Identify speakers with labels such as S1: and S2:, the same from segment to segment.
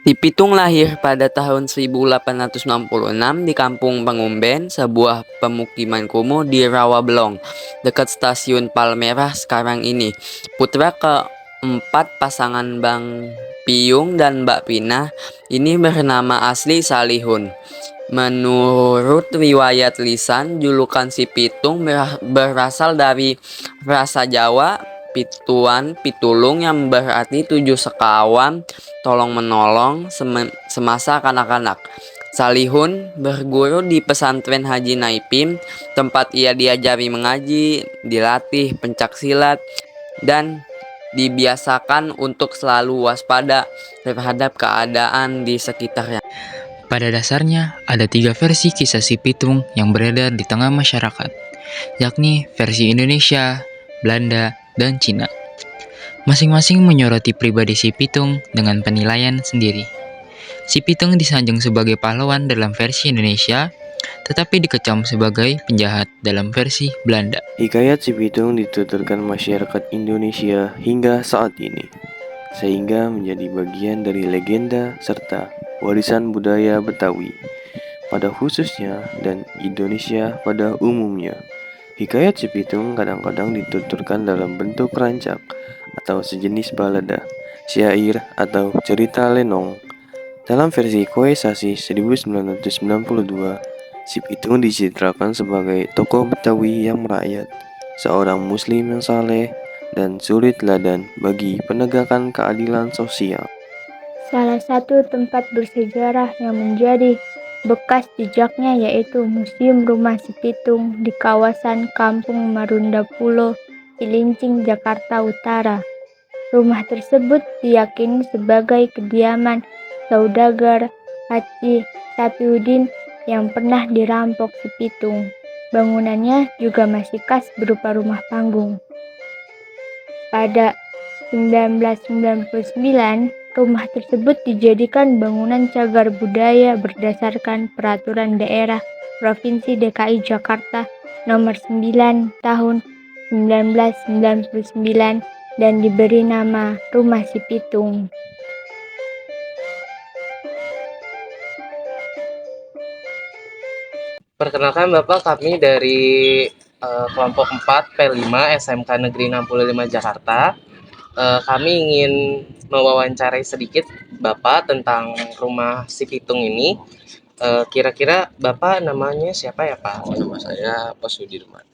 S1: Si Pitung lahir pada tahun 1866 di Kampung Pangumben, sebuah pemukiman kumuh di Rawabelong, dekat stasiun Palmerah sekarang ini. Putra keempat pasangan Bang Piyung dan Mbak Pinah, ini bernama asli Salihun. Menurut riwayat lisan, julukan si Pitung berasal dari frasa Jawa Pituan Pitulung yang berarti tujuh sekawan tolong menolong semasa kanak-kanak. Salihun berguru di pesantren Haji Naipim, tempat ia diajari mengaji, dilatih pencak silat, dan dibiasakan untuk selalu waspada terhadap keadaan di sekitarnya.
S2: Pada dasarnya, ada tiga versi kisah si Pitung yang beredar di tengah masyarakat, yakni versi Indonesia, Belanda, dan Cina. Masing-masing menyoroti pribadi si Pitung dengan penilaian sendiri. Si Pitung disanjung sebagai pahlawan dalam versi Indonesia, tetapi dikecam sebagai penjahat dalam versi Belanda.
S3: Hikayat si Pitung dituturkan masyarakat Indonesia hingga saat ini, sehingga menjadi bagian dari legenda serta warisan budaya Betawi pada khususnya dan Indonesia pada umumnya. Hikayat si Pitung kadang-kadang dituturkan dalam bentuk rancak atau sejenis balada, syair, atau cerita lenong. Dalam versi Koe Sasi 1992, si Pitung dicitrakan sebagai tokoh Betawi yang merakyat, seorang muslim yang saleh dan suri teladan bagi penegakan keadilan sosial.
S4: Salah satu tempat bersejarah yang menjadi bekas jejaknya yaitu Museum Rumah Si Pitung di kawasan Kampung Marunda Pulo, Cilincing, Jakarta Utara. Rumah tersebut diyakini sebagai kediaman saudagar Haji Sapiuddin yang pernah dirampok Si Pitung. Bangunannya juga masih khas berupa rumah panggung. Pada 1999, rumah tersebut dijadikan bangunan cagar budaya berdasarkan Peraturan Daerah Provinsi DKI Jakarta Nomor 9 Tahun 1999 dan diberi nama Rumah Si Pitung.
S5: Perkenalkan Bapak, kami dari kelompok 4 P5 SMK Negeri 65 Jakarta. Kami ingin mewawancarai sedikit Bapak tentang rumah Si Pitung ini. Kira-kira Bapak namanya siapa ya Pak?
S6: Nama saya Pak Sudirman.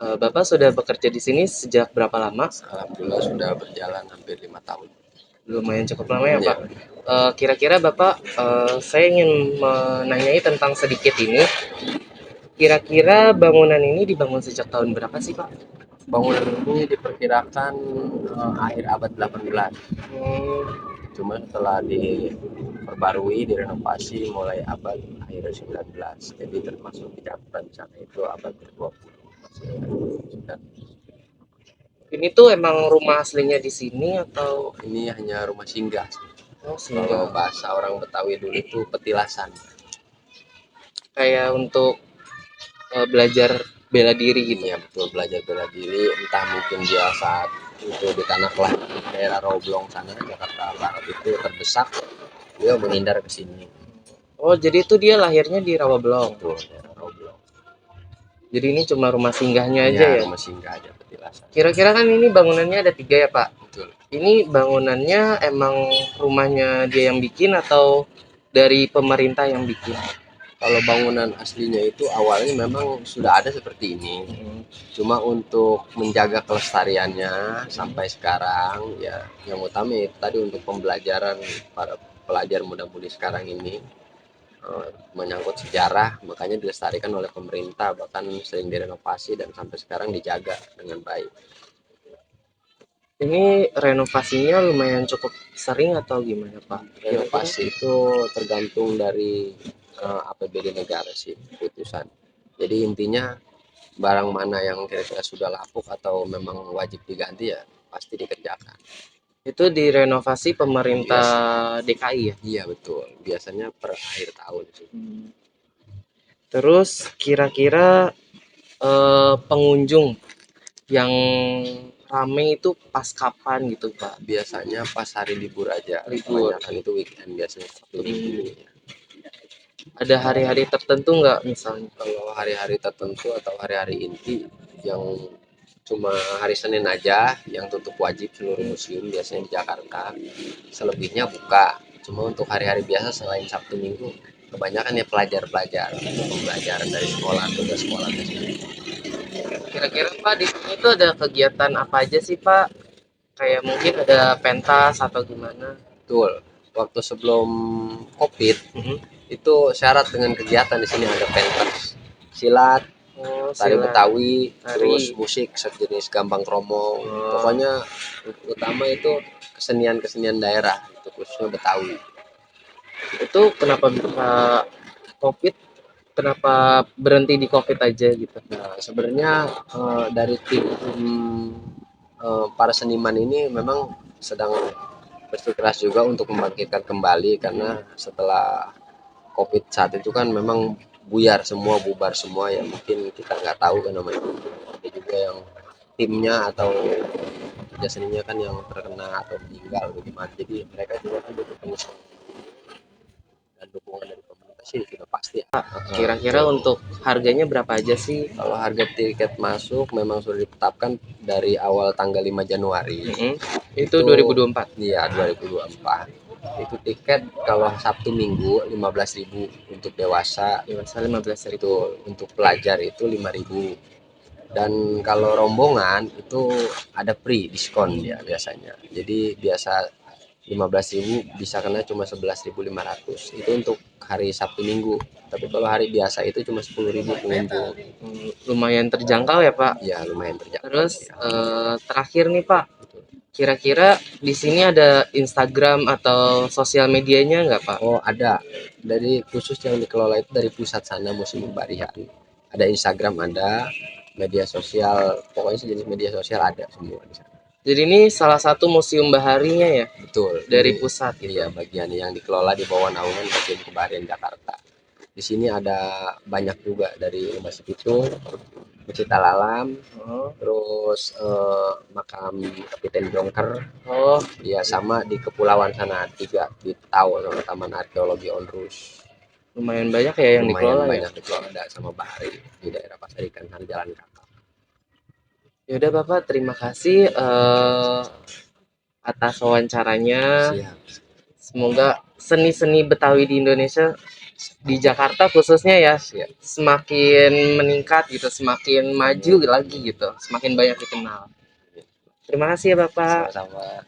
S5: Bapak sudah bekerja di sini sejak berapa lama?
S6: Alhamdulillah sudah berjalan hampir 5 tahun.
S5: Lumayan cukup lama ya Pak. Kira-kira Bapak, saya ingin menanyai tentang sedikit ini. Kira-kira bangunan ini dibangun sejak tahun berapa sih Pak?
S6: Bangunan ini diperkirakan akhir abad 18. Cuman setelah diperbarui, direnovasi mulai abad akhir 19. Jadi termasuk di catatan di sana itu abad ke-20.
S5: Ini tuh emang rumah aslinya di sini atau
S6: Ini hanya rumah singgah. Kalau
S5: singgah?
S6: bahasa orang Betawi dulu itu petilasan.
S5: Kayak untuk belajar bela diri gitu.
S6: Iya betul, belajar bela diri. Entah mungkin dia saat itu di tanah kelahiran daerah Rawabelong sana, Jakarta Barat itu terdesak, dia menghindar ke sini.
S5: Oh, jadi itu dia lahirnya di Rawabelong.
S6: Betul, daerah Rawabelong.
S5: Jadi ini cuma rumah singgahnya aja ya?
S6: Rumah singgah aja petilasan.
S5: Kira-kira kan ini bangunannya ada 3 ya Pak?
S6: Betul.
S5: Ini bangunannya emang rumahnya dia yang bikin atau dari pemerintah yang bikin?
S6: Kalau bangunan aslinya itu awalnya memang sudah ada seperti ini. Cuma untuk menjaga kelestariannya sampai sekarang ya yang utama itu tadi untuk pembelajaran para pelajar muda-mudi sekarang ini menyangkut sejarah, makanya dilestarikan oleh pemerintah, bahkan sering direnovasi dan sampai sekarang dijaga dengan baik.
S5: Ini renovasinya lumayan cukup sering atau gimana Pak?
S6: Renovasi itu tergantung dari APBD negara sih keputusan. Jadi intinya barang mana yang kira-kira sudah lapuk atau memang wajib diganti ya pasti dikerjakan.
S5: Itu direnovasi pemerintah DKI ya?
S6: Iya betul, biasanya per akhir tahun sih.
S5: Terus kira-kira pengunjung yang rame itu pas kapan gitu Pak?
S6: Biasanya pas hari libur aja,
S5: Libur.
S6: kebanyakan itu weekend biasanya Sabtu Minggu.
S5: Ada hari-hari tertentu nggak misalnya?
S6: Kalau hari-hari tertentu atau hari-hari inti yang cuma hari Senin aja yang tutup wajib seluruh museum biasanya di Jakarta. Selebihnya buka. Cuma untuk hari-hari biasa selain Sabtu Minggu kebanyakan ya pelajar-pelajar untuk pembelajaran dari sekolah, tugas sekolah.
S5: Kira-kira Pak di sini tuh ada kegiatan apa aja sih Pak? Kayak mungkin ada pentas atau gimana?
S6: Betul. Waktu sebelum COVID itu syarat dengan kegiatan di sini ada pentas, silat,
S5: Oh,
S6: tari
S5: silat.
S6: Betawi,
S5: Tari.
S6: terus musik sejenis gambang kromong. Pokoknya utama itu kesenian-kesenian daerah, itu khususnya Betawi.
S5: Itu kenapa bisa COVID? Kenapa berhenti di COVID aja gitu?
S6: Nah, sebenarnya dari tim para seniman ini memang sedang bersikeras juga untuk membangkitkan kembali karena setelah COVID saat itu kan memang buyar semua, bubar semua ya mungkin kita nggak tahu kan namanya. Ada juga yang timnya atau kerja seninya kan yang terkena atau meninggal bagaimana. Jadi mereka juga kan butuh penyesuaian dan dukungan dari pemerintah sih sudah pasti.
S5: Kira-kira untuk harganya berapa aja sih?
S6: Kalau harga tiket masuk memang sudah ditetapkan dari awal tanggal 5 Januari.
S5: Itu 2024.
S6: Iya, 2024. Itu tiket kalau Sabtu Minggu 15.000 untuk dewasa,
S5: Dewasa 15.000.
S6: itu untuk pelajar itu 5.000. Dan kalau rombongan itu ada free diskon ya biasanya. Jadi biasa 15.000 bisa kena cuma 11.500. Itu untuk hari Sabtu Minggu. Tapi kalau hari biasa itu cuma 10.000 pengunjung.
S5: Lumayan terjangkau ya Pak.
S6: Ya lumayan terjangkau.
S5: Terus
S6: ya.
S5: terakhir nih Pak, kira-kira di sini ada Instagram atau sosial medianya nggak Pak?
S6: Oh ada, dari khusus yang dikelola itu dari pusat sana Museum Barihan. Ada Instagram, ada media sosial, pokoknya sejenis media sosial ada semua di sana.
S5: Jadi ini salah satu museum baharinya ya
S6: Betul.
S5: dari
S6: Ini,
S5: pusat gitu.
S6: Iya, bagian yang dikelola di bawah naungan Museum Kebaharian Jakarta. Di sini ada banyak juga dari Rumah Pitung, Masjid Al-Alam, terus makam Kapiten Jongker.
S5: Oh,
S6: Ya sama di kepulauan sana 3 di Tau sama Taman Arkeologi Onrus.
S5: lumayan banyak ya yang
S6: Lumayan
S5: dikelola ya.
S6: banyak dikelola sama Bahari di daerah Pasar Ikan sana Jalan Kakap.
S5: Yaudah Bapak, terima kasih atas wawancaranya.
S6: Siap.
S5: Semoga seni-seni Betawi di Indonesia, di Jakarta khususnya ya,
S6: Siap.
S5: semakin meningkat gitu, semakin maju lagi gitu, semakin banyak dikenal. Terima kasih ya Bapak.
S6: Sama-sama.